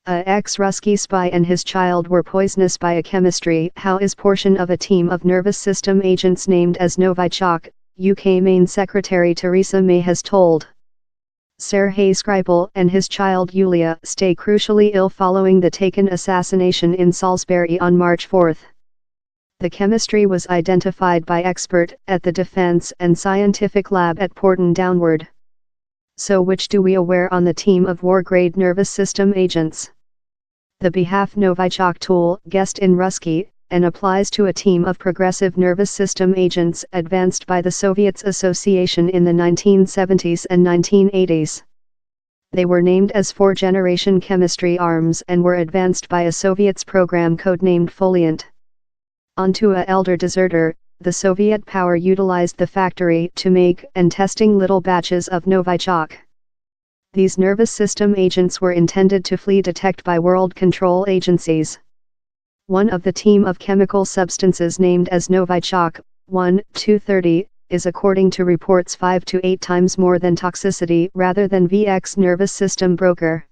A ex-Russki spy and his child were poisonous biochemistry. How is portion of a team of nervous system agents named as Novichok, UK Main Secretary Theresa May has told. Sergei Skripal and his child Yulia stay crucially ill following the taken assassination in Salisbury on March 4. The chemistry was identified by expert at the Defense and Scientific Lab at Porton Downward. So which do we aware on the team of war-grade nervous system agents? The behalf Novichok tool guessed in Russki, and applies to a team of progressive nervous system agents advanced by the Soviets Association in the 1970s and 1980s. They were named as four-generation chemistry arms and were advanced by a Soviets program codenamed Foliant. Onto a elder deserter, the Soviet power utilized the factory to make and testing little batches of Novichok. These nervous system agents were intended to flee detect by world control agencies. One of the team of chemical substances named as Novichok, 1-230, is according to reports 5 to 8 times more than toxicity rather than VX nervous system broker.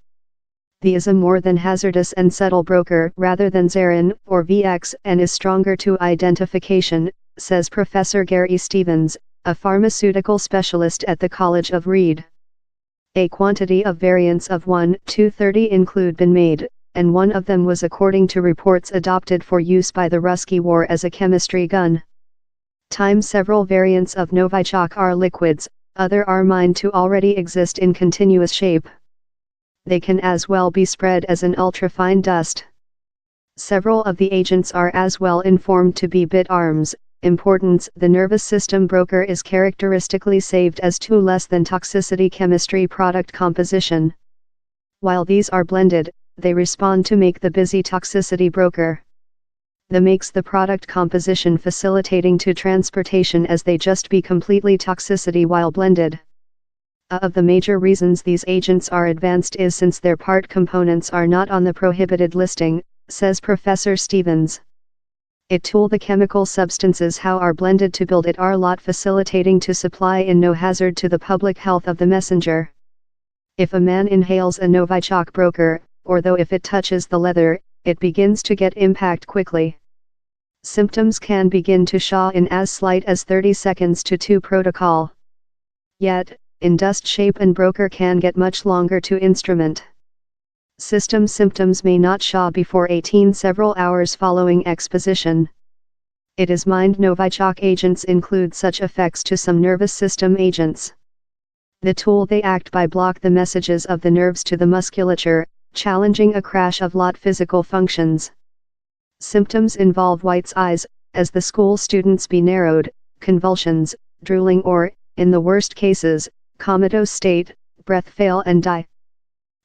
The is a more than hazardous and subtle broker rather than Zarin or VX and is stronger to identification, says Professor Gary Stevens, a pharmaceutical specialist at the College of Reed. A quantity of variants of 1-230 include been made, and one of them was according to reports adopted for use by the Russki War as a chemistry gun. Several variants of Novichok are liquids, other are mined to already exist in continuous shape. They can as well be spread as an ultrafine dust. Several of the agents are as well informed to be bit arms. Importance: the nervous system broker is characteristically saved as 2 less than toxicity chemistry product composition. While these are blended, they respond to make the busy toxicity broker. The makes the product composition facilitating to transportation as they just be completely toxicity while blended. Of the major reasons these agents are advanced is since their part components are not on the prohibited listing, says Professor Stevens. It tool the chemical substances how are blended to build it are lot facilitating to supply in no hazard to the public health of the messenger. If a man inhales a Novichok broker, or though if it touches the leather, it begins to get impact quickly. Symptoms can begin to show in as slight as 30 seconds to 2 protocol. Yet, in dust shape and broker can get much longer to instrument. System symptoms may not show before 18 several hours following exposition. It is mined Novichok agents include such effects to some nervous system agents. The tool they act by block the messages of the nerves to the musculature, challenging a crash of lot physical functions. Symptoms involve white's eyes, as the school students be narrowed, convulsions, drooling or, in the worst cases, comatose state, breath fail and die.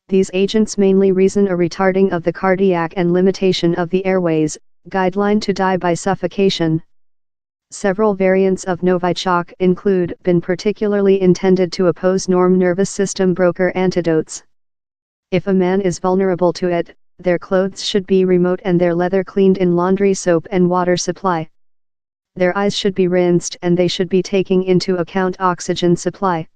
These agents mainly reason a retarding of the cardiac and limitation of the airways, guideline to die by suffocation. Several variants of Novichok include been particularly intended to oppose norm nervous system broker antidotes. If a man is vulnerable to it, their clothes should be remote and their leather cleaned in laundry soap and water supply. Their eyes should be rinsed and they should be taking into account oxygen supply.